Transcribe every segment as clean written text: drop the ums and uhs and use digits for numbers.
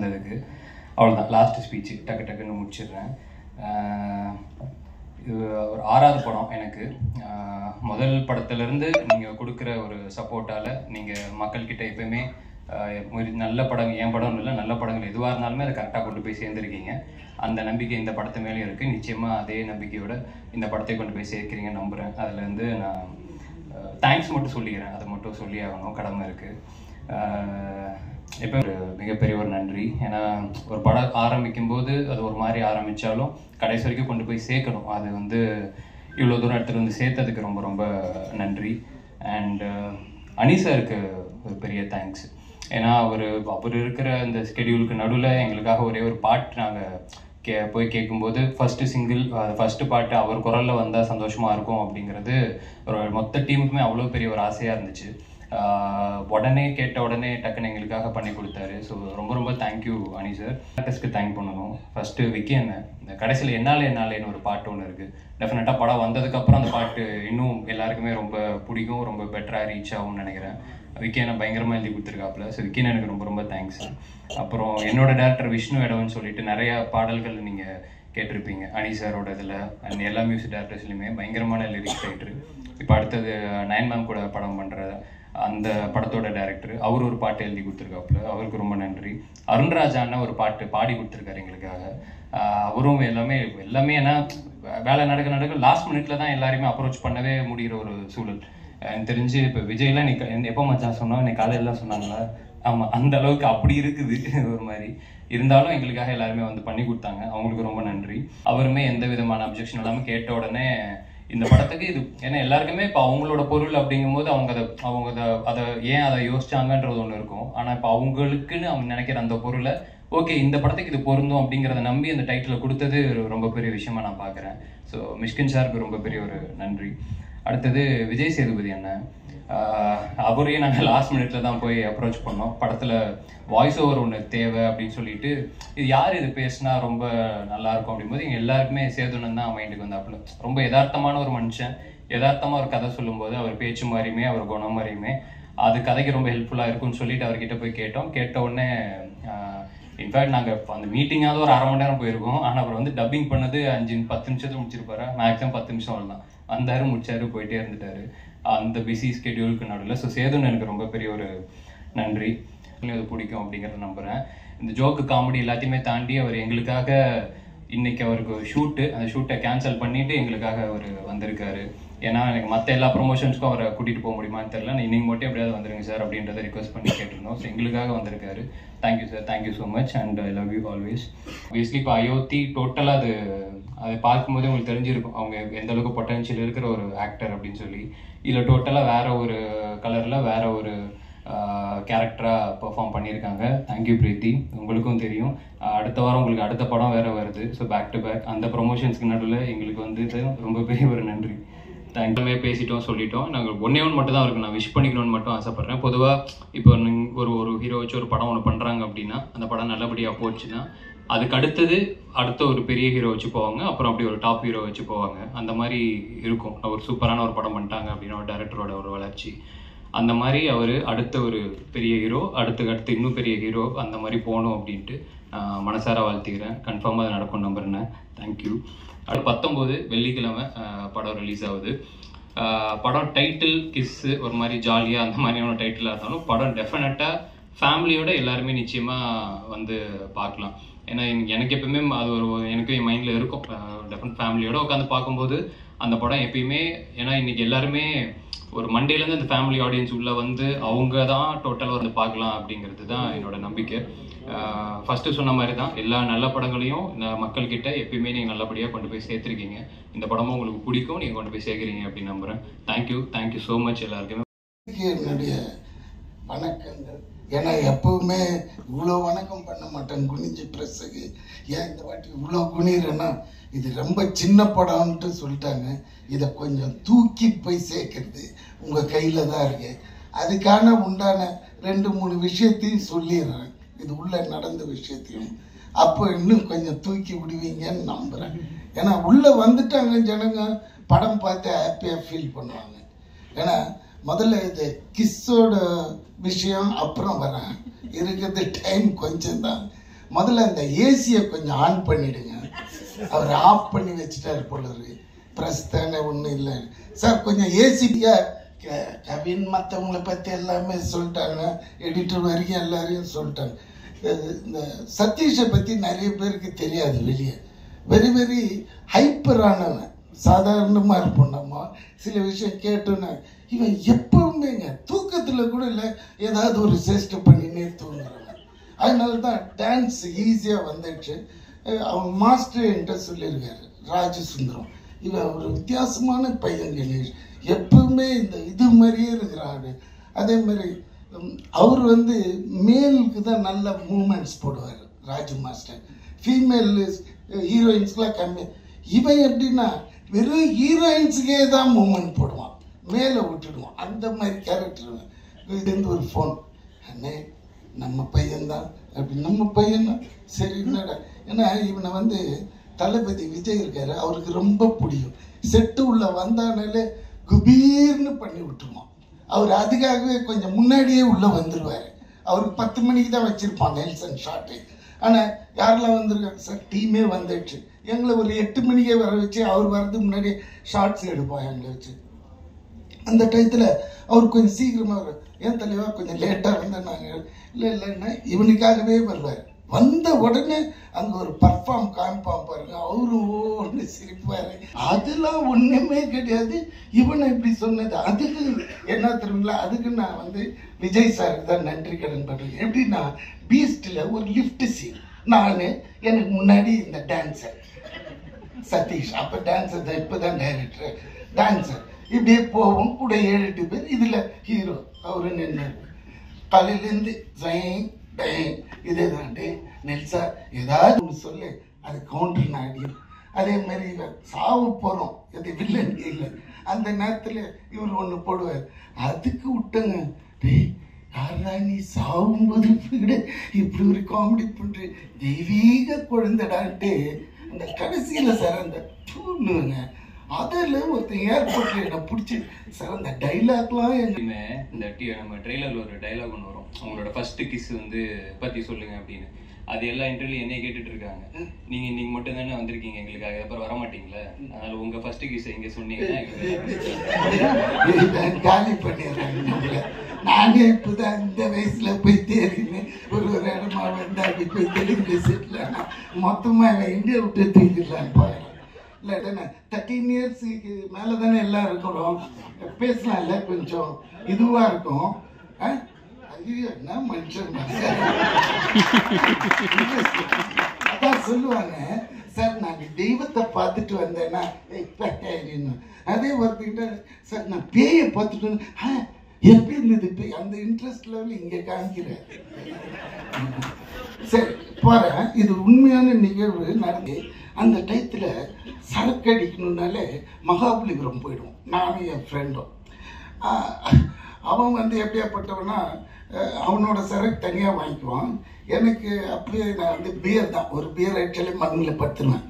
வந்ததுக்கு. அவ்வளோதான், last speech டக்குன்னு முடிச்சிடுறேன். இது ஒரு 6வது படம் எனக்கு. முதல் படத்துலேருந்து நீங்கள் கொடுக்குற ஒரு சப்போர்ட்டால் நீங்கள் மக்கள்கிட்ட எப்போயுமே நல்ல படம், என் படம் இல்லை, நல்ல படங்கள் எதுவாக இருந்தாலுமே அதை கரெக்டாக கொண்டு போய் சேர்ந்துருக்கீங்க. அந்த நம்பிக்கை இந்த படத்து மேலேயும் இருக்குது. நிச்சயமாக அதே நம்பிக்கையோட இந்த படத்தை கொண்டு போய் சேர்க்குறீங்கன்னு நம்புகிறேன். அதுலேருந்து நான் தேங்க்ஸ் மட்டும் சொல்லிக்கிறேன், அதை மட்டும் சொல்லி ஆகணும், கடமை இருக்குது. இப்போ ஒரு மிகப்பெரிய ஒரு நன்றி. ஏன்னா ஒரு படம் ஆரம்பிக்கும் போது அது ஒரு மாதிரி ஆரம்பித்தாலும் கடைசி வரைக்கும் கொண்டு போய் சேர்க்கணும். அது வந்து இவ்வளோ தூரம் எடுத்துகிட்டு வந்து சேர்த்ததுக்கு ரொம்ப ரொம்ப நன்றி. அண்ட் அனிசாருக்கு ஒரு பெரிய தேங்க்ஸ். ஏன்னா அவர் இருக்கிற அந்த ஸ்கெடியூலுக்கு நடுவில் எங்களுக்காக ஒரே ஒரு பாட்டு நாங்கள் போய் கேட்கும்போது ஃபஸ்ட்டு பாட்டு அவர் குரலில் வந்தால் சந்தோஷமாக இருக்கும் அப்படிங்கிறது ஒரு மொத்த டீமுக்குமே அவ்வளோ பெரிய ஒரு ஆசையாக இருந்துச்சு. உடனே கேட்ட உடனே டக்குன்னு எங்களுக்காக பண்ணி கொடுத்தாரு. ஸோ ரொம்ப ரொம்ப தேங்க்யூ அனி சார். ஆர்டிஸ்ட்க்கு தேங்க் பண்ணணும். ஃபஸ்ட்டு விக்கி அண்ணன். இந்த கடைசியில் என்னாலேன்னு ஒரு பாட்டு ஒன்று இருக்குது. டெஃபினட்டாக படம் வந்ததுக்கப்புறம் அந்த பாட்டு இன்னும் எல்லாருக்குமே ரொம்ப பிடிக்கும், ரொம்ப பெட்டராக ரீச் ஆகும்னு நினைக்கிறேன். விக்கி அண்ணன் பயங்கரமாக எழுதி கொடுத்துருக்காப்புல. ஸோ விக்கி எனக்கு ரொம்ப ரொம்ப தேங்க்ஸ். அப்புறம் என்னோட டேரக்டர் விஷ்ணு எடவன் சொல்லிட்டு நிறையா பாடல்கள் நீங்கள் கேட்டிருப்பீங்க அனி சாரோட இதில். அண்ட் எல்லா மியூசிக் டேரக்டர்ஸ்லையுமே பயங்கரமான லிரிக்ஸ் ரைட்டரு. இப்போ அடுத்தது நயன் மேம் கூட படம் பண்ணுற அந்த படத்தோட டைரக்டர், அவர் ஒரு பாட்டு எழுதி கொடுத்துருக்காப்புல, அவருக்கு ரொம்ப நன்றி. அருண்ராஜ் அண்ணா ஒரு பாட்டு பாடி கொடுத்துருக்காரு எங்களுக்காக. அவரும் எல்லாமே ஏன்னா வேலை நடக்க லாஸ்ட் மினிட்ல தான் எல்லாருமே அப்ரோச் பண்ணவே முடிகிற ஒரு சூழல். எனக்கு தெரிஞ்சு இப்போ விஜய்லாம் எப்போ மச்சான் சொன்னோம், இன்னைக்கு காலையிலாம் சொன்னாங்களா? ஆமாம், அந்த அளவுக்கு அப்படி இருக்குது ஒரு மாதிரி. இருந்தாலும் எங்களுக்காக எல்லாருமே வந்து பண்ணி கொடுத்தாங்க, அவங்களுக்கு ரொம்ப நன்றி. அவருமே எந்த விதமான அப்ஜெக்ஷன் இல்லாமல் கேட்ட உடனே இந்த படத்துக்கு இது ஏன்னா எல்லாருக்குமே இப்போ அவங்களோட பொருள் அப்படிங்கும்போது அதை ஏன் அதை யோசிச்சாங்கன்றது ஒன்று இருக்கும். ஆனால் இப்போ அவங்களுக்குன்னு அவங்க நினைக்கிற அந்த பொருளை ஓகே இந்த படத்துக்கு இது பொருந்தும் அப்படிங்கிறத நம்பி அந்த டைட்டிலை கொடுத்தது ரொம்ப பெரிய விஷயமா நான் பார்க்குறேன். ஸோ மிஷ்கின் சாருக்கு ரொம்ப பெரிய ஒரு நன்றி. அடுத்தது விஜய் சேதுபதி அண்ணன். அவரையும் நாங்கள் லாஸ்ட் மினிட்ல தான் போய் அப்ரோச் பண்ணோம். படத்தில் வாய்ஸ் ஓவர் ஒன்று தேவை அப்படின்னு சொல்லிட்டு, இது யார் இது பேசினா ரொம்ப நல்லா இருக்கும் அப்படிங்கும்போது எங்கள் எல்லாருக்குமே சேதுனன் தான் மைண்டுக்கு வந்தாப்புல. ரொம்ப யதார்த்தமான ஒரு மனுஷன், யதார்த்தமாக ஒரு கதை சொல்லும்போது அவர் பேச்சு மாதிரியுமே அவர் குணம் மாதிரியுமே அது கதைக்கு ரொம்ப ஹெல்ப்ஃபுல்லாக இருக்கும்னு சொல்லிட்டு அவர்கிட்ட போய் கேட்டோம். கேட்ட உடனே இன்ஃபேக்ட் நாங்கள் அந்த மீட்டிங்காவது ஒரு 1/2 மணி நேரம் போயிருக்கோம். ஆனால் அவர் வந்து டப்பிங் பண்ணது 5-10 நிமிஷத்தில் முடிச்சிருப்பாரு. மேக்ஸிமம் 10 நிமிஷம் அவ்வளோதான். வந்தாரு, முடிச்சாரு, போயிட்டே இருந்துட்டாரு அந்த பிஸி ஸ்கெடியூலுக்கு நடுவில். ஸோ சேதுன்னு எனக்கு ரொம்ப பெரிய ஒரு நன்றி. அது பிடிக்கும் அப்படிங்கிறத நம்புகிறேன். இந்த ஜோக்கு காமெடி எல்லாத்தையுமே தாண்டி அவர் எங்களுக்காக இன்னைக்கு அவருக்கு ஷூட்டு, அந்த ஷூட்டை கேன்சல் பண்ணிட்டு எங்களுக்காக அவர் வந்திருக்காரு. ஏன்னா எனக்கு மற்ற எல்லா ப்ரொமோஷன்ஸ்க்கும் அவரை கூட்டிகிட்டு போக முடியுமான்னு தெரியல. நீங்கள் மட்டும் எப்படியாவது வந்துருங்க சார் அப்படின்றத ரிக்வஸ்ட் பண்ணி கேட்டிருந்தோம். ஸோ எங்களுக்காக வந்திருக்காரு. Thank you sir, thank you so much and I love you always. Obviously இப்போ அயோத்தி டோட்டலாக அதை பார்க்கும்போது உங்களுக்கு தெரிஞ்சிருக்கும் அவங்க எந்த அளவுக்கு பொட்டன்ஷியல் இருக்கிற ஒரு ஆக்டர் அப்படின்னு சொல்லி. இதில் டோட்டலாக வேற ஒரு கலரில் வேற ஒரு கேரக்டராக பெர்ஃபார்ம் பண்ணியிருக்காங்க. தேங்க்யூ பிரீத்தி, உங்களுக்கும் தெரியும் அடுத்த வாரம் உங்களுக்கு அடுத்த படம் வேறு வருது. ஸோ பேக் டு பேக் அந்த ப்ரொமோஷன்ஸ்க்கு நடுவில் எங்களுக்கு வந்து ரொம்ப பெரிய ஒரு நன்றி. தேங்க்யூமே பேசிட்டோம், சொல்லிட்டோம். நாங்கள் ஒன்று மட்டும் தான் அவருக்கு நான் விஷ் பண்ணிக்கணும்னு மட்டும் ஆசைப்பட்றேன். பொதுவாக இப்போ ஒரு ஹீரோ வச்சு ஒரு படம் ஒன்று பண்ணுறாங்க அப்படின்னா அந்த படம் நல்லபடியாக போச்சுன்னா அதுக்கு அடுத்த ஒரு பெரிய ஹீரோ வச்சு போவாங்க, அப்புறம் அப்படி ஒரு டாப் ஹீரோ வச்சு போவாங்க. அந்த மாதிரி இருக்கும். ஒரு சூப்பரான ஒரு படம் பண்ணிட்டாங்க அப்படின்னா ஒரு டைரக்டரோட ஒரு வளர்ச்சி அந்த மாதிரி அவர் அடுத்த ஒரு பெரிய ஹீரோ அடுத்து இன்னும் பெரிய ஹீரோ அந்த மாதிரி போகணும் அப்படின்ட்டு மனசார வாழ்த்துக்கிறேன். கன்ஃபார்மாக அது நடக்கும் நம்புறேன். தேங்க்யூ. அது 19 வெள்ளிக்கிழமை படம் ரிலீஸ் ஆகுது. படம் டைட்டில் கிஸ்ஸு ஒரு மாதிரி ஜாலியாக அந்த மாதிரியான டைட்டிலாக இருந்தாலும் படம் டெஃபினட்டாக ஃபேமிலியோட எல்லாருமே நிச்சயமாக வந்து பார்க்கலாம். ஏன்னா எனக்கு எப்பயுமே அது எனக்கு என் மைண்டில் இருக்கும். டெஃபினட் ஃபேமிலியோடு உட்காந்து பார்க்கும்போது அந்த படம் எப்பயுமே, ஏன்னா இன்றைக்கி எல்லாருமே ஒரு மண்டேலேருந்து அந்த ஃபேமிலி ஆடியன்ஸ் உள்ளே வந்து அவங்க தான் டோட்டலாக வந்து பார்க்கலாம் அப்படிங்கிறது தான் என்னோடய நம்பிக்கை. ஃபஸ்ட்டு சொன்ன மாதிரி தான் எல்லா நல்ல படங்களையும் மக்கள்கிட்ட எப்பயுமே நீங்கள் நல்லபடியாக கொண்டு போய் சேர்த்துருக்கீங்க. இந்த படமும் உங்களுக்கு பிடிக்கும், நீங்கள் கொண்டு போய் சேர்க்குறீங்க அப்படின்னு நம்புகிறேன். தேங்க்யூ ஸோ மச் எல்லாருக்குமே. என்னுடைய வணக்கங்கள். ஏன்னா எப்பவுமே இவ்வளோ வணக்கம் பண்ண மாட்டேன் குனிஞ்சு ப்ரெஸ்ஸுக்கு. ஏன் இந்த வாட்டி இவ்வளோ குனிறேன்னா இது ரொம்ப சின்ன படம்ன்ட்டு சொல்லிட்டாங்க. இதை கொஞ்சம் தூக்கி போய் சேர்க்கறது உங்கள் கையில் தான் இருக்கு. அதுக்கான உண்டான 2-3 விஷயத்தையும் சொல்லிடுறேன், இது உள்ள நடந்த விஷயத்தையும். அப்போ இன்னும் கொஞ்சம் தூக்கி விடுவீங்கன்னு நம்புகிறேன். ஏன்னா உள்ளே வந்துட்டாங்க ஜனங்க, படம் பார்த்து ஹாப்பியாக ஃபீல் பண்ணுவாங்க. ஏன்னா முதல்ல இது கிஸ்ஸோட விஷயம் அப்புறம் வரேன், இருக்கிறது டைம் கொஞ்சம் தான். முதல்ல அந்த ஏசியை கொஞ்சம் ஆன் பண்ணிடுங்க. அவர் ஆஃப் பண்ணி வச்சுட்டாரு போல இருக்கு. ப்ரெஸ் தானே, ஒன்றும் இல்லை சார். கொஞ்சம் ஏசியா கவின் மற்றவங்களை பற்றி எல்லாமே சொல்லிட்டாங்க, எடிட்டர் வரைக்கும் எல்லாரையும் சொல்லிட்டாங்க. இந்த சதீஷை பற்றி நிறைய பேருக்கு தெரியாது வெளியே. வெரி வெரி ஹைப்பரானவன். சாதாரணமாக இருப்போம் நம்ம சில விஷயம் கேட்டோன்னா, இவன் எப்பவுமேங்க தூக்கத்தில் கூட இல்லை ஏதாவது ஒரு சேஷ்டை பண்ணினே தூங்குறவன். அதனால தான் டான்ஸ் ஈஸியாக வந்துடுச்சு. அவன் மாஸ்டர் என்கிட்ட சொல்லியிருக்காரு, ராஜசுந்தரம், இவன் ஒரு வித்தியாசமான பையன் கணேஷ், எப்பவுமே இந்த இது மாதிரியே இருக்கிறாரு. அதே மாதிரி அவர் வந்து மேலுக்கு தான் நல்ல மூமெண்ட்ஸ் போடுவார் ராஜு மாஸ்டர். ஃபீமேல் ஹீரோயின்ஸ்க்குலாம் கம்மி. இவன் எப்படின்னா வெறும் ஹீரோயின்ஸுக்கே தான் மூமெண்ட் போடுவான், மேலே விட்டுடுவான். அந்த மாதிரி கேரக்டர். இதுலேருந்து ஒரு ஃபோன், அண்ணே நம்ம பையன்தான் அப்படி. நம்ம பையன் தான் சரி என்னடா. ஏன்னா இவனை வந்து தளபதி விஜய் இருக்காரு, அவருக்கு ரொம்ப பிடிக்கும். செட்டு உள்ள வந்தானாலே குபீர்னு பண்ணி விட்டுருவான். அவர் அதுக்காகவே கொஞ்சம் முன்னாடியே உள்ளே வந்துடுவார். அவருக்கு 10 மணிக்கு தான் வச்சுருப்பான் நெல்சன் ஷாட்டு. ஆனால் யாரெல்லாம் வந்திருக்காங்க சார், டீமே வந்துடுச்சு. எங்களை ஒரு 8 மணிக்கே வர வச்சு அவர் வர்றதுக்கு முன்னாடி ஷார்ட்ஸ் எடுப்போம் எங்களை வச்சு. அந்த டயத்தில் அவர் கொஞ்சம் சீக்கிரமாக வரும். ஏன் தலைவா கொஞ்சம் லேட்டாக வந்தால் நாங்கள் இல்லைன்னா இவனுக்காகவே வருவார். வந்த உடனே அங்கே ஒரு பர்ஃபார்ம் காமிப்பான் பாருங்க, அவரும் ஒன்று சிரிப்பார். அதெல்லாம் ஒன்றுமே கிடையாது. இவனை இப்படி சொன்னது அதுக்கு என்ன தெரியுங்களா, அதுக்கு நான் வந்து விஜய் சாருக்கு தான் நன்றி கடன் பண்ணுறேன். எப்படின்னா பீஸ்டில் ஒரு லிஃப்ட் சீன், நான் எனக்கு முன்னாடி இந்த டான்ஸர் சதீஷ், அப்போ டான்ஸர் தான், இப்போ தான் டைரக்டர். டான்ஸர் இப்படியே போவோம் கூட 7-8 பேர். இதில் ஹீரோ அவரு நின்று காலையிலேருந்து இதே தாண்டே நெல்சா ஏதாவது ஒன்று சொல்லு, அது கவுண்டர் நாடி. அதே மாதிரி சாவு போகிறோம், அது வில்லன் இல்லை. அந்த நேரத்தில் இவர் ஒன்று போடுவார், அதுக்கு விட்டங்க டேய் யாரா நீ சாகும்போது விட இப்படி ஒரு காமெடி பண்ணுற தெய்வீக குழந்தைடான்ட்டு. அந்த கடைசியில் சார் அந்த தூணுங்க, அதில் ஒருத்தன் ஏர்போர்ட்டில் என்னை பிடிச்சி சார் அந்த டைலாக்லாம் எங்கேயுமே இந்த நம்ம ட்ரெய்லரில் ஒரு டைலாக் ஒன்று வரும், உங்களோட ஃபர்ஸ்ட் கிஸ் வந்து பற்றி சொல்லுங்க அப்படின்னு. அது எல்லா இன்டர்வியூ என்னைய கேட்டுட்டு இருக்காங்க. நீங்க இன்னைக்கு மட்டும் தானே வந்திருக்கீங்க எங்களுக்காக, அப்புறம் வர மாட்டீங்களா? அதனால உங்க ஃபர்ஸ்ட் கிஸ் எங்க சொன்னீங்கன்னா காலி பண்ணிடுறாங்க. நானே இப்போதான் இந்த வயசுல போய் தேடினேன், ஒரு இடமா வந்து அப்படி போய் தெலுங்கு செட்டில் மொத்தமாக இந்தியா விட்டு தூக்கிடலான்னு பாருங்க. இல்லை தானே 13 இயர்ஸுக்கு மேலே தானே எல்லாம் இருக்கிறோம், பேசலாம் இல்லை, கொஞ்சம் இதுவாக இருக்கும். என்ன மனுஷன் அதான் சொல்லுவாங்க சார், நான் தெய்வத்தை பார்த்துட்டு வந்தேன்னா அதே ஒருத்திக்கிட்ட சார் நான் பேயை பார்த்துட்டு வந்தேன், எப்படி இருந்தது பேய், அந்த இன்ட்ரெஸ்ட் லெவல் இங்கே காமிக்கிறேன். சரி போகிறேன். இது உண்மையான நிகழ்வு நடந்து. அந்த டயத்தில் சரக்கு அடிக்கணுன்னாலே மகாபலிபுரம் போயிடுவோம், நானும் என் ஃப்ரெண்டும். அவன் வந்து எப்படியாப்பட்டவனா அவனோட சரக்கு தனியாக வாங்கிக்குவான். எனக்கு அப்படியே நான் வந்து பியர் தான், ஒரு பியர் ஆக்சுவலி மண்ணில் படுத்துருவேன்.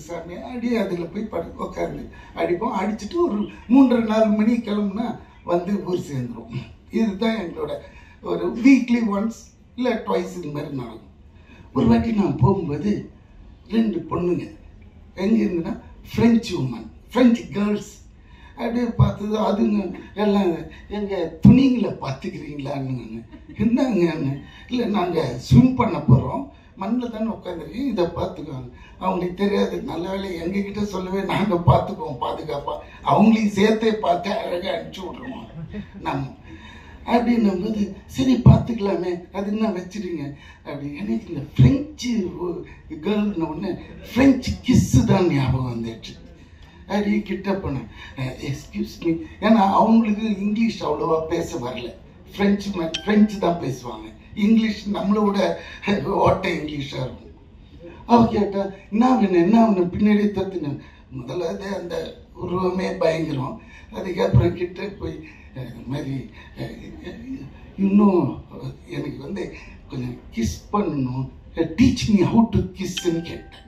சாமி அடி அதில் போய் உட்காந்து அடிப்போம். அடிச்சுட்டு ஒரு 3-4 மணி கிளம்புனா வந்து ஊர் சேர்ந்துடும். இதுதான் எங்களோட ஒரு வீக்லி ஒன்ஸ் இல்லை ட்வைஸ் இது மாதிரி நடக்கும். ஒரு வாட்டி நான் போகும்போது 2 பொண்ணுங்க எங்கே இருந்துன்னா ஃப்ரெஞ்சு உமன், ஃப்ரெஞ்சு கேர்ள்ஸ் அப்படியே பார்த்தது. அதுங்க எல்லாம் எங்கள் துணிங்களை பார்த்துக்கிறீங்களான்னு. என்னங்கன்னு, இல்லை நாங்கள் ஸ்விம் பண்ண போகிறோம், மண்ணில் தானே உட்காந்துருக்கீங்க, இதை பார்த்துக்குவாங்க. அவங்களுக்கு தெரியாது, நல்ல வேலை எங்ககிட்ட சொல்லவே நாங்கள் பார்த்துக்குவோம் பாதுகாப்பாக, அவங்களையும் சேர்த்தே பார்த்து அழகாக அனுப்பிச்சி விட்ருவோம் நம்ம. அப்படின்னும் போது சரி பார்த்துக்கலாமே, அது என்ன வச்சுடுங்க அப்படி. எனக்கு இந்த ஃப்ரெஞ்சு கேர்ள்னு ஒன்று ஃப்ரெஞ்சு கிஸ்ஸு தான் ஞாபகம் வந்துடுச்சு. அப்படி கிட்ட போனேன், எக்ஸ்கியூஸ் மீ, ஏன்னா அவங்களுக்கு இங்கிலீஷ் அவ்வளோவா பேச வரல, ஃப்ரெஞ்சு தான் பேசுவாங்க. இங்கிலீஷ் நம்மளோட ஓட்டை இங்கிலீஷாக இருக்கும். அவ கேட்டா என்ன வேணும் என்ன வேணும், பின்னாடியே தத்துனேன். முதல்ல அந்த உருவமே பயங்கரம். அதுக்கப்புறம் கிட்ட போய் இது மாதிரி இன்னும் எனக்கு வந்து கொஞ்சம் கிஸ் பண்ணணும், டீச் மீ ஹவு டு கிஸ்ன்னு கேட்டேன்.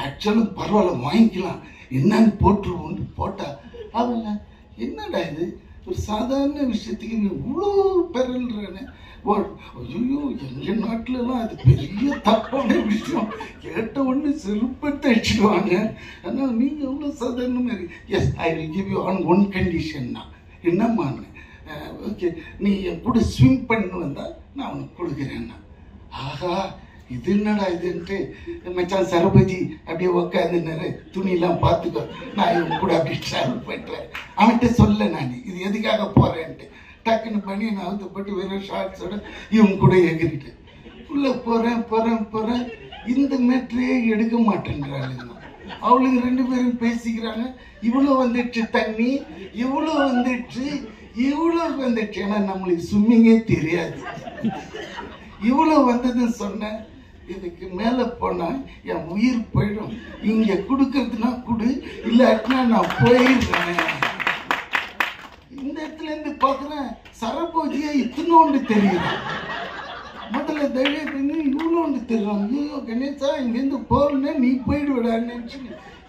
ஆக்சுவலாக பரவாயில்ல வாங்கிக்கலாம் என்னன்னு போட்டுருவோன்னு போட்டா அவங்க என்னடா இது ஒரு சாதாரண விஷயத்துக்கு இவ்வளோ பெறல்றானே. ஐயோ எங்கள் நாட்டிலலாம் அது பெரிய தப்பான விஷயம், கேட்ட உடனே செருப்பத்தை அடிச்சுடுவாங்க. ஆனால் நீங்கள் எவ்வளோ சாதாரணமாக yes I will give you on one கண்டிஷன்னா. என்னம்மான்னு, ஓகே நீ என் கூட ஸ்விம் பண்ணு வந்தால் நான் உனக்கு கொடுக்குறேன்னா. ஆஹா இது என்னடா இதுன்ட்டு மச்சான் சரபதி அப்படியே உக்காந்துனாரு, துணியெல்லாம் பார்த்துக்கோ நான் இவன் கூட அப்படியே ட்ராவல் பண்ணுறேன். அவன்கிட்ட சொல்ல நான் இது எதுக்காக போகிறேன்ட்டு டக்குன்னு பண்ணி நான் அவுத்தப்பட்டு வெறும் ஷார்ட்ஸோட இவன் கூட எகிரிட்டு உள்ளே போகிறேன். இந்த மேட்ரே எடுக்க மாட்டேன்றாளுங்க. அவளுங்க 2 பேரும் பேசிக்கிறாங்க. இவ்வளோ வந்துடுச்சு தண்ணி, இவ்வளோ வந்துடுச்சு. ஏன்னா நம்மளுக்கு ஸ்விம்மிங்கே தெரியாது. இவ்வளோ வந்ததுன்னு சொன்னேன். இதுக்கு மேலே போனால் என் உயிர் போயிடும். இங்கே கொடுக்கறதுனா கொடு, இல்லாட்டினா நான் போயிடுறேன். இந்த இடத்துல இருந்து பார்க்குறேன் சரபோஜியா இத்தனோண்டு தெரியுது. முதல்ல தைரியம் பண்ணி இவ்வளோண்டு தெரியும். ஐயோ கணேசா இங்கேருந்து போகணுன்னா நீ போயிடுவிடான்னு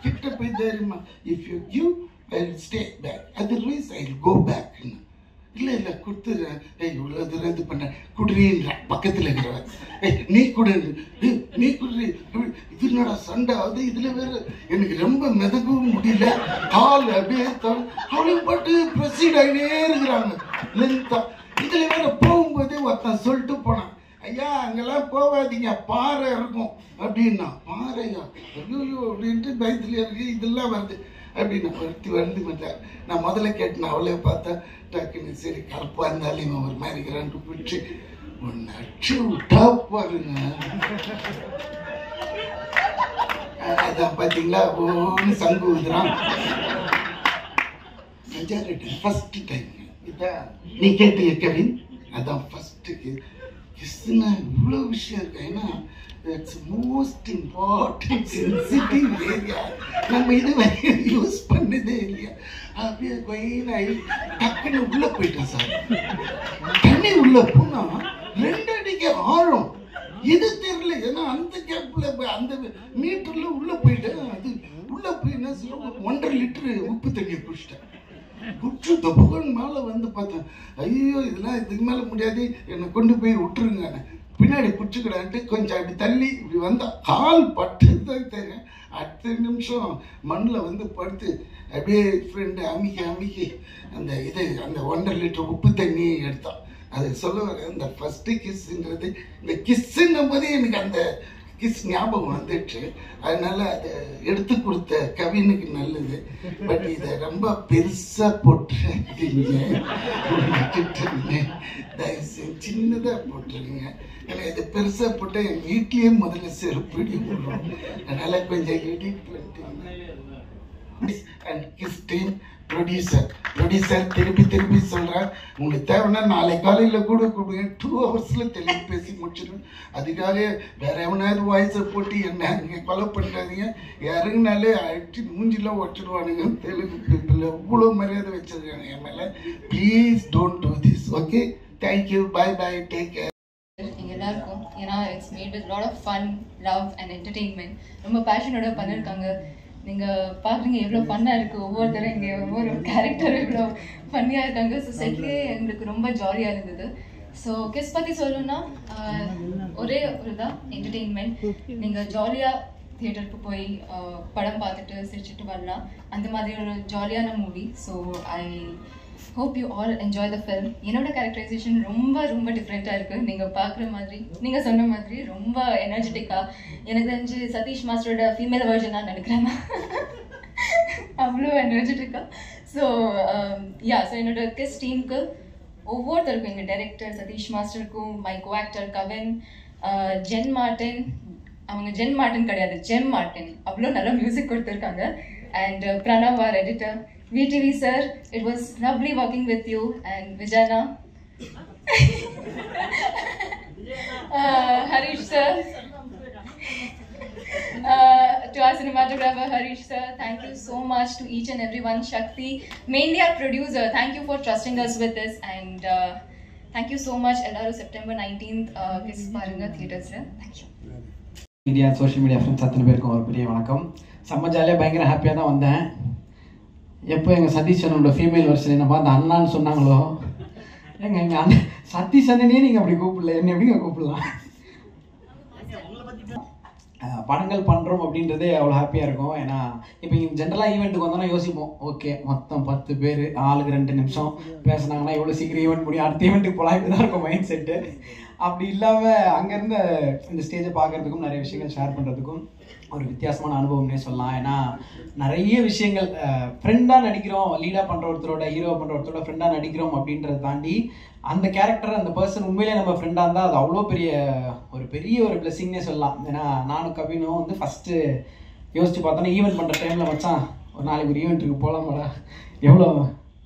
கிட்ட போய் தைரியமா if you give I will stay back, otherwise I will go பேக்ன்னு. இல்லை கொடுத்துறேன். இவ்வளோ தூரம் இது பண்ண குடுறீன்ற பக்கத்தில் இருக்கிறவன் நீ குடு இது என்னடா சண்டை ஆகுது. இதில் வேறு எனக்கு ரொம்ப மிதக்கவும் முடியல. கால் அப்படியே அவளையும் பாட்டு ப்ரொசீட் ஆகினே இருக்கிறாங்க லென்த்தா. இதில் வேற போகும்போதே ஒருத்தன் சொல்லிட்டு போனான், ஐயா அங்கெல்லாம் போகாதீங்க பாறை இருக்கும் அப்படின்னா. பாறையா ஐயோ அப்படின்ட்டு பயத்துல இருக்கு. இதெல்லாம் வருது அப்படின்னு வந்து மாட்டார். நான் முதல்ல கேட்டேன், அவளே பார்த்தா டக்குன்னு சரி கலப்பாக இருந்தாலும் இவன் ஒரு மாதிரி இருக்கிறான்ட்டு போயிடுச்சு. ஒன்று அடிச்சு விட்டா பாருங்க. அதான் பார்த்தீங்களா ஒன்று சங்கு ஊதுறான். மெஜாரிட்டி ஃபர்ஸ்ட் டைம் இதான் நீ கேட்டீங்க கவின். அதான் ஃபர்ஸ்ட்டு கிஸ்னா இவ்வளோ விஷயம் இருக்கு. ஏன்னா it's most important sensitive area. நம்ம இது வரைக்கும் யூஸ் பண்ணதே இல்லையா. அப்படியே கொயினாகி டக்குன்னு உள்ளே போயிட்டேன் சார். தண்ணி உள்ளே போனால் 2 அடிக்கு ஆழம். இது தெரியல. ஏன்னா அந்த கேப்பில் அந்த மீட்டரில் உள்ளே போயிட்டேன். அது உள்ளே போய் என்ன சொல்ல 1.5 லிட்டரு உப்பு தண்ணியை குடிச்சிட்டேன். குடிச்சு தொப்புகன் மேலே வந்து பார்த்தேன். ஐயோ இதெல்லாம் இதுக்கு மேலே முடியாது, என்னை கொண்டு போய் விட்டுருங்க. பின்னாடி பிடிச்சிக்கிடான்ட்டு கொஞ்சம் அப்படி தள்ளி இப்படி வந்தால் கால் பட்டு தான் தெரியும். அடுத்த நிமிஷம் மண்ணில் வந்து படுத்து அப்படியே ஃப்ரெண்டு அமுக்கி அந்த அந்த 1.5 லிட்டர் உப்பு தண்ணியை எடுத்தான். அது சொல்ல வர அந்த ஃபஸ்ட்டு கிஸ்ஸுங்கிறது, இந்த கிஸ்ஸுன்னும் போதே எனக்கு அந்த கிஸ் ஞாபகம் வந்துடுச்சு. அதனால அதை எடுத்து கொடுத்த கவினுக்கு நல்லது. பட் இதை ரொம்ப பெருசாக போட்டுருக்கீங்க, தயவுசெய்து சின்னதாக போட்டுருங்க. ஏன்னா இது பெருசாக போட்டால் என் வீட்லேயே முதல்ல செருப்படி விடுறோம். அதனால் கொஞ்சம் எடிட் பண்ணிட்டீங்க. அண்ட் கிறிஸ்டின் ப்ரொடியூசர் திருப்பி சொல்கிறேன், உங்களுக்கு தேவைன்னா நாளை காலையில் கூட கூப்பிடுங்க. 2 ஹவர்ஸில் தெளிவு பேசி முடிச்சிடுவேன். அதுக்காக வேற எவனாவது வாய்ஸை போட்டு என்ன அங்கே கொலை பண்ணுறாதீங்க. இறங்கினாலே அடிச்சு மூஞ்சிலாம் வச்சுடுவானுங்க. தெலுங்கு பீப்புள் எவ்வளோ மரியாதை வச்சிருக்காங்க என் மேலே. Please don't do this. Okay, thank you, bye bye, take care. எல்லாருக்கும் ஏன்னா it's made with lot of fun, love and entertainment. ரொம்ப பேஷனோட பண்ணியிருக்காங்க. நீங்கள் பார்க்குறீங்க எவ்வளோ ஃபன்னாக இருக்குது. ஒவ்வொருத்தரும் இங்கே ஒவ்வொரு கேரக்டரும் இவ்வளோ ஃபன்னியாக இருக்காங்க. ஸோ செட்லேயே எங்களுக்கு ரொம்ப ஜாலியாக இருந்தது. ஸோ கிஸ் பற்றி சொல்லணும்னா ஒரே ஒரு தான் என்டர்டெயின்மெண்ட். நீங்கள் ஜாலியாக தியேட்டருக்கு போய் படம் பார்த்துட்டு சிரிச்சுட்டு வரலாம். அந்த மாதிரி ஒரு ஜாலியான movie. So I hope you all enjoy the film. என்னோட கேரக்டரைசேஷன் ரொம்ப டிஃப்ரெண்ட்டாக இருக்குது. நீங்கள் பார்க்குற மாதிரி, நீங்கள் சொன்ன மாதிரி ரொம்ப எனர்ஜெட்டிக்காக, எனக்கு தெரிஞ்சு சதீஷ் மாஸ்டரோட ஃபீமேல் வெர்ஷனாக நினைக்கிறேன். அவ்வளோ எனர்ஜெட்டிக்காக. ஸோ என்னோட கிஸ் டீமுக்கு ஒவ்வொருத்தருக்கும், எங்கள் டைரக்டர் சதீஷ் மாஸ்டருக்கும், my co actor Kavin, Jen Martin, அவங்க ஜென் மார்டின் கிடையாது ஜெம் மார்டின், அவ்வளோ நல்லா மியூசிக் கொடுத்துருக்காங்க. And Pranav our editor, VTV sir, it was lovely working with you. And Vijana, Harish sir, to our cinematographer Harish sir, thank you so much to each and everyone. Shakti, mainly our producer, thank you for trusting us with this. And thank you so much. Ellaru September 19th Kiss Parunga Theatres la. Thank you. Media social media friends அத்தனை பேருக்கும் ஒரு பெரிய வணக்கம். செம்ம ஜாலியாக பயங்கர ஹாப்பியாக தான் வந்தேன். எப்போ எங்கள் சதீஷ் அண்ணனோட ஃபீமேல் வெர்ஷன் என்ன பார்த்து அண்ணான்னு சொன்னாங்களோ, எங்கள் சதீஷ் அண்ணனே நீங்கள் அப்படி கூப்பிடல, என்ன எப்படிங்க கூப்பிடலாம்? படங்கள் பண்ணுறோம் அப்படின்றதே அவ்வளோ ஹாப்பியாக இருக்கும். ஏன்னா இப்போ இங்கே ஜென்ரலாக ஈவெண்ட்டுக்கு வந்தோன்னா யோசிப்போம், ஓகே மொத்தம் 10 பேர் ஆளுக்கு 2 நிமிஷம் பேசுனாங்கன்னா எவ்வளோ சீக்கிரம் ஈவெண்ட் முடியும், அடுத்த ஈவெண்ட்டுக்கு போகலாம், இப்படி தான் இருக்கும் மைண்ட் செட்டு. அப்படி இல்லாமல் அங்கேருந்து இந்த ஸ்டேஜை பார்க்குறதுக்கும் நிறைய விஷயங்கள் ஷேர் பண்ணுறதுக்கும் ஒரு வித்தியாசமான அனுபவம்னே சொல்லலாம். ஏன்னா நிறைய விஷயங்கள் ஃப்ரெண்டாக நடிக்கிறோம், லீடாக பண்ணுற ஒருத்தரோட ஹீரோ பண்ணுற ஒருத்தரோட ஃப்ரெண்டாக நடிக்கிறோம் அப்படின்றத தாண்டி அந்த கேரக்டர் அந்த பர்சன் உண்மையிலே நம்ம ஃப்ரெண்டாக இருந்தால் அது அவ்வளோ பெரிய ஒரு பிளெஸிங்னே சொல்லலாம். ஏன்னா நானும் கவினும் வந்து ஃபஸ்ட்டு யோசிச்சு பார்த்தோன்னா ஈவெண்ட் பண்ணுற டைமில் மச்சான் ஒரு நாளைக்கு ஒரு ஈவெண்ட்டுக்கு போகலாமாடா, எவ்வளோ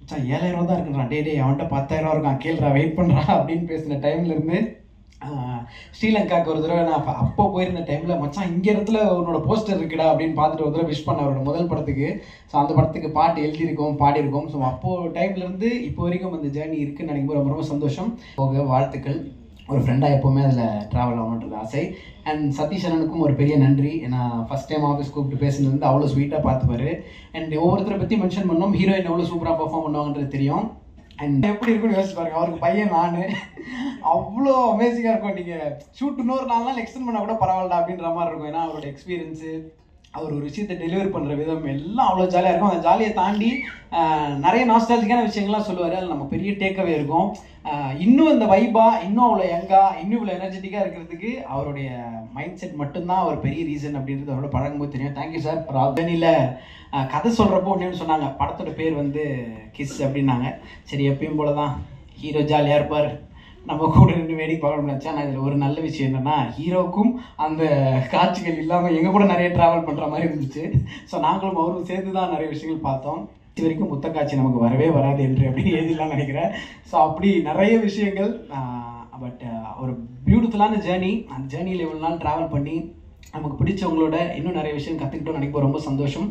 மச்சான் 7000 தான் இருக்குறான், டே அவன்கிட்ட 10,000 இருக்கான், கேள்றா வெயிட் பண்ணுறா அப்படின்னு பேசின டைம்லேருந்து ஸ்ரீலங்காவுக்கு ஒரு தடவை நான் அப்போ போயிருந்த டைமில் மச்சான் இங்கே இடத்துல உன்னோட போஸ்டர் இருக்குடா அப்படின்னு பார்த்துட்டு ஒரு தடவை விஷ் பண்ண அவரோட முதல் படத்துக்கு. ஸோ அந்த படத்துக்கு பாட்டு எழுதியிருக்கோம், பாடியிருக்கோம். ஸோ அப்போது டைம்லேருந்து இப்போ வரைக்கும் அந்த ஜேர்னி இருக்குதுன்னு நினைக்கும் ரொம்ப ரொம்ப சந்தோஷம். போக வாழ்த்துக்கள். ஒரு ஃப்ரெண்டாக எப்போவுமே அதில் ட்ராவல் ஆகணுன்றது ஆசை. அண்ட் சதீஷ் அண்ணனுக்கும் ஒரு பெரிய நன்றி. ஏன்னா ஃபஸ்ட் டைம் ஆஃபீஸ் கூப்பிட்டு பேசுனது அவ்வளோ ஸ்வீட்டாக பார்த்துப்பாரு. அண்ட் ஒவ்வொருத்தரை பற்றி மென்ஷன் பண்ணோம், ஹீரோயின் எவ்வளோ சூப்பராக பெர்ஃபார்ம் பண்ணுவாங்கன்றது தெரியும். அண்ட் எப்படி இருக்குன்னு யோசிச்சு பாருங்க, அவருக்கு பையன் நான் அவ்வளோ அமேசிங்காக இருக்கும். நீங்கள் ஷூட் இன்னொரு 4 நாள் எக்ஸ்டெண்ட் பண்ணால் கூட பரவாயில்ல அப்படின்ற மாதிரி இருக்கும். ஏன்னா அவரோட எக்ஸ்பீரியன்ஸு, அவர் ஒரு விஷயத்தை டெலிவரி பண்ணுற விதம் எல்லாம் அவ்வளோ ஜாலியாக இருக்கும். அந்த ஜாலியை தாண்டி நிறைய நாஸ்டாலஜிக்கான விஷயங்கள்லாம் சொல்லுவார். அதில் நம்ம பெரிய டேக்அவே இருக்கும். இன்னும் இந்த வைபாக, இன்னும் அவ்வளோ யங்காக, இன்னும் இவ்வளோ எனர்ஜெட்டிக்காக இருக்கிறதுக்கு அவருடைய மைண்ட் செட் மட்டும்தான் ஒரு பெரிய ரீசன் அப்படின்றது அவரோட பழகும்போது தெரியும். Thank you sir. ராஜனியில் கதை சொல்கிறப்போ ஒன்று சொன்னாங்க, படத்தோட பேர் வந்து கிஸ் அப்படின்னாங்க. சரி எப்பயும் போல தான் ஹீரோ ஜாலியாக இருப்பார், நம்ம கூட ரெண்டு வேடிக்கை பார்க்க முடியாச்சா. நான் இதில் ஒரு நல்ல விஷயம் என்னென்னா ஹீரோக்கும் அந்த காட்சிகள் இல்லாமல் எங்கள் கூட நிறைய ட்ராவல் பண்ணுற மாதிரி இருந்துச்சு. ஸோ நாங்களும் அவரும் சேர்ந்து தான் நிறைய விஷயங்கள் பார்த்தோம். இது வரைக்கும் முத்த காட்சி நமக்கு வரவே வராது என்று அப்படி எழுதிடலாம் நினைக்கிறேன். ஸோ அப்படி நிறைய விஷயங்கள். பட் ஒரு பியூட்டிஃபுல்லான ஜேர்னி. அந்த ஜேர்னியில் இவ்வளோ நாள் ட்ராவல் பண்ணி நமக்கு பிடிச்சவங்களோட இன்னும் நிறைய விஷயம் கற்றுக்கிட்டோம் நினைக்கிறோம். ரொம்ப சந்தோஷம்.